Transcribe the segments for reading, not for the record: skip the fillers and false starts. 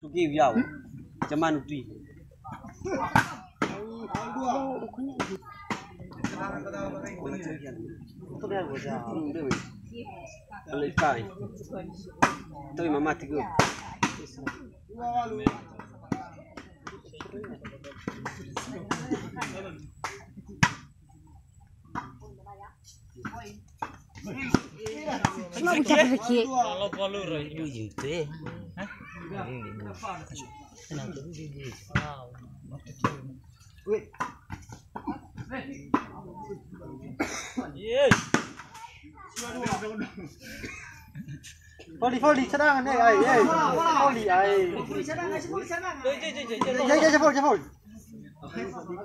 Tuki viao. Zaman uti. Lepai. Tapi mama tiga. Kenapa kita pergi? Kalau follow roy gitu ya. Hah? Volley, serangan volley, volley.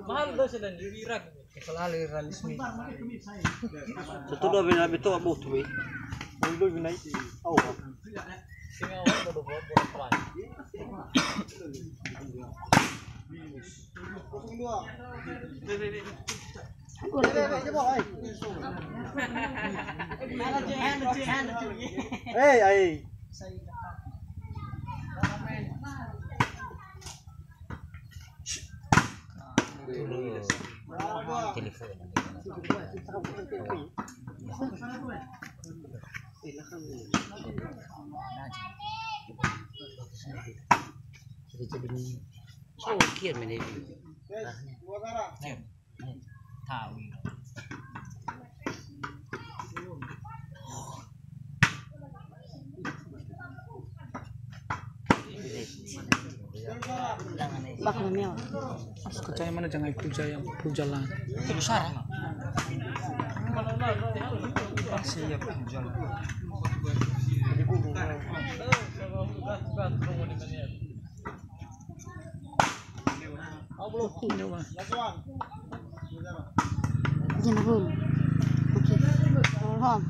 Mahal daw sila ni Irak. Selalu realisme. Setulah bina betul abu tu be. Mulu bina itu. Oh. Tinggal orang bodoh pelan. Hey. Telepon. Jadi so kian mana ni? Tahu. Bakal mel. Kecaya mana jangan ikut jalan. Besar. Siap jalan. Jangan boom. Okey. Faham.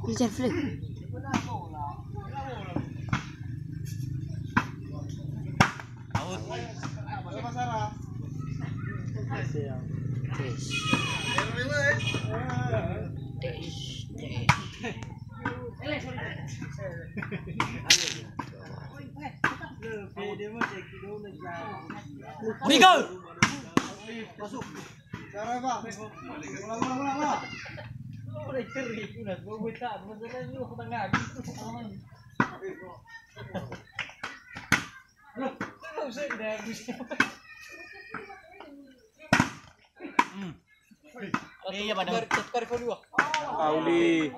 Bisa free. Rigo. Masuk. Cara apa? Ulang. Udah ceri udah gua minta masalahnya lu tengah gitu. Loh, enggak usah udah bisa. Iya pada tukar kedua. Auli.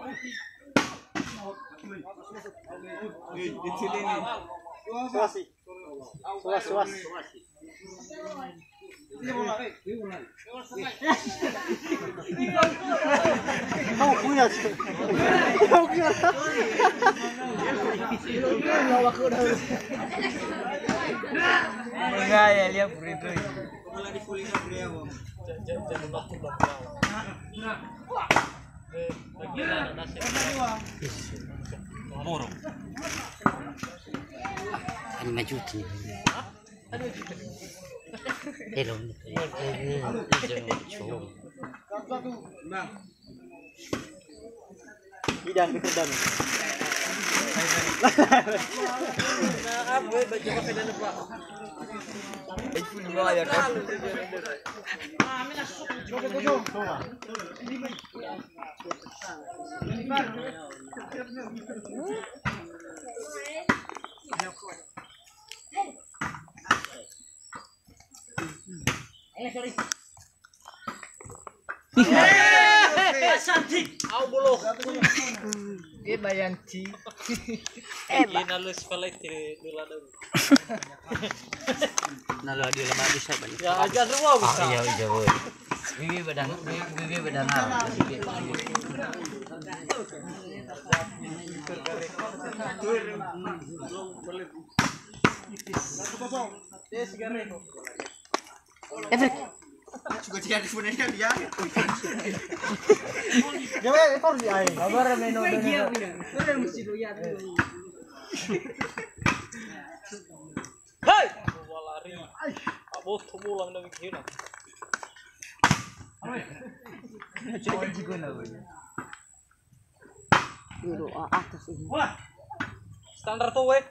Suas. Kau punya. Enggak ya lihat itu. Borong. Ini maju tu. Hello. Bidang kekedam. Apa baju apa dan apa? Itu dua ya kan. Santi, au bolo. Bayanti. Nalo sekolah dulu ada. Nalo dia lama bisa banyak. Ya aja semua bisa. Iya boy. Bibi badang. Efek. Juga dia di punya dia. Gimana itu harus diain. Kabar menu. Hei, lari. Abo tumulang na mikina. Dulu atas ini. Standar tuh weh.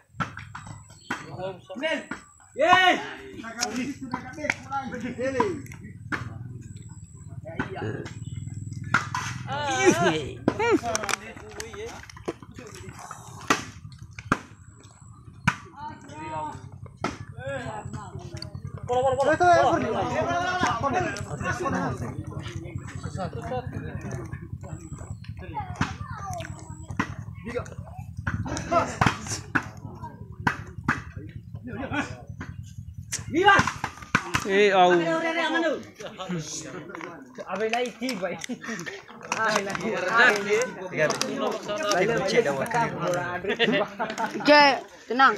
Au. Oke, tenang.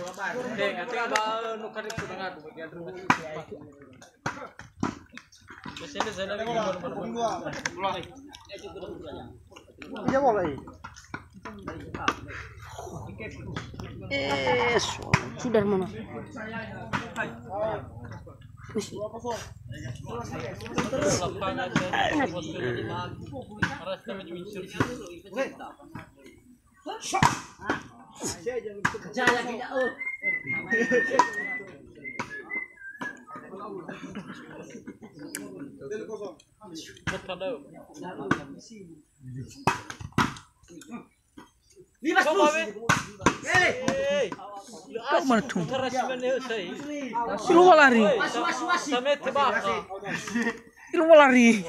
Iya boleh. Sudah mana? Kau mana tuh? Lu mau lari? Lu mau lari?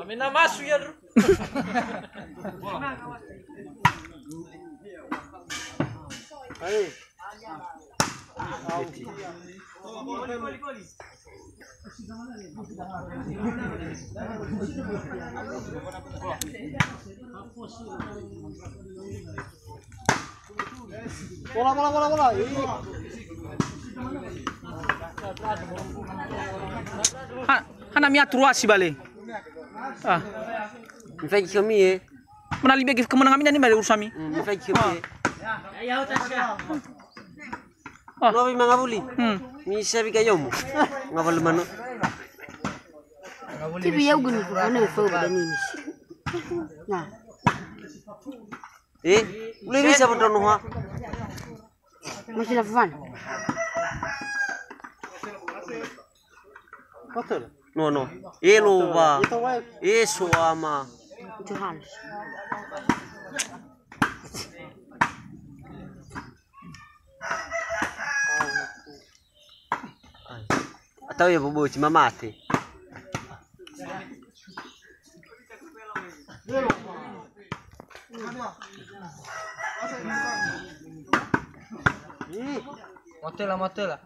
Amina masuk ya. Ayo. Bola. Hana mi atuasi bale. Ah, Fai kami ya. menali bagi kemenangan ini bale ursami. Fai kami. Ah. Ngawi mangabuli. Misa bi kayomu. Ngabal mano. Tibi ya gun ko ano fo ba ni. Nah, Boleh bisa betul ha. masih lawan. Betul. No. Lo ba. Suama. Itu halus. Atau ya bobo cuma mati. Motel lah.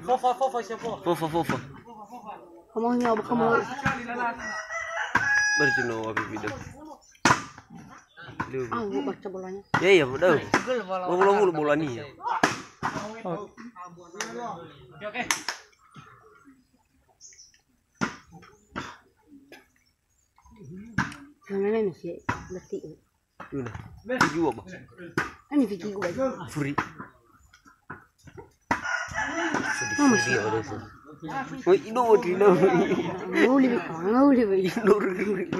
Fofa siapa? Fofa. Kamu nyawa kamu. Berjuno abi video. Ah, gua baca bolanya. Ya betul. Bola ni. Oke. Mana ni sih? Berarti. Yuna. Video apa? Ini fikir gua. Free. Oh, itu dino. Nguli be.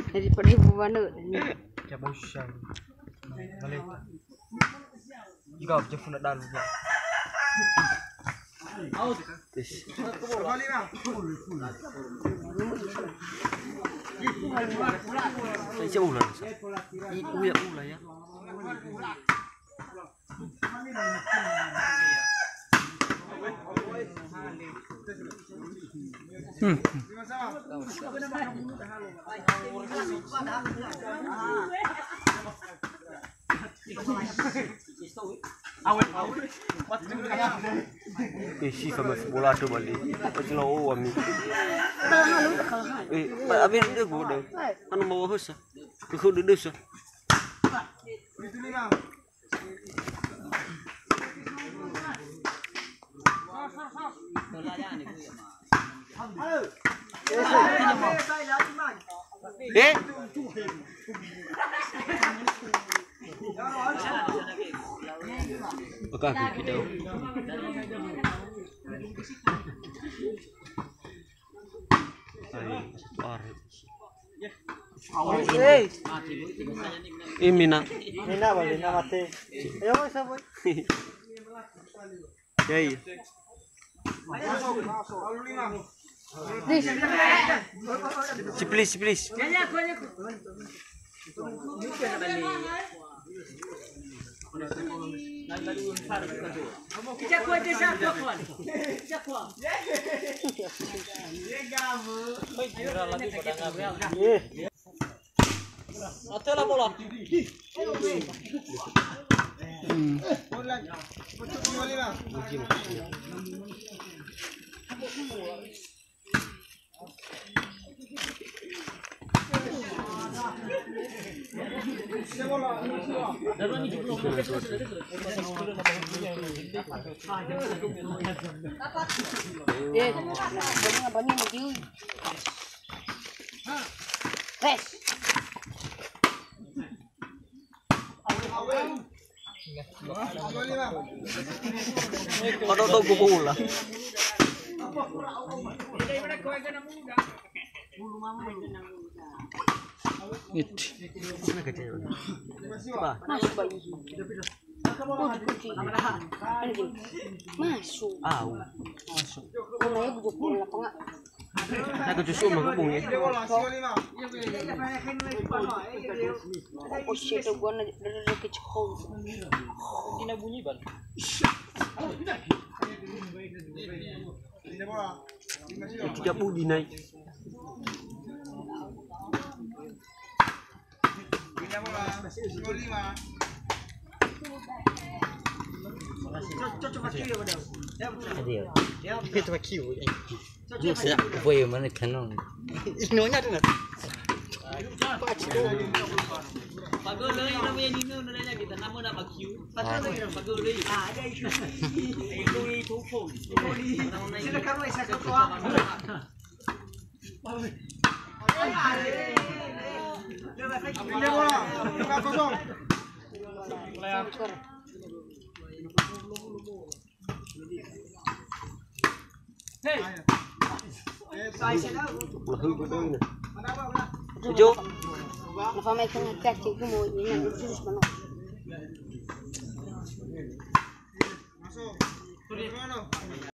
Daripada ibu mana. Jika Jeff nak dalu. Saya ulang. Ulang ya. Si sama bola tu balik. Macam lawa kami. Abis dia gua dah. Anu bawa hosa. Kau dah dosa. Oke, aku gitu. Ini nak. Mina balik na mati. Ayo boy sa boy. Yay. Please. Atau lah bola. Abangnya mau diuy. Res. Ano to bola? Masuk bayi. Kunci. Masuk. Masuk. Namanya bujuk bola apa enggak? Aku justru menghubung ya. Oh shit, gua dari kecil. Tina bunyi ban. Tidak mau dinaik. Itu kiu. Ya, voy mana kanon. Inonya ada. Pagoloy namanya Nino nanya kita nama nama Q. Pagoloy. Ada itu. Itu phone. Sila kamu isa ko to. Tujuh. Napa may kang cacing ko mo yun ang sus manok. Masuk.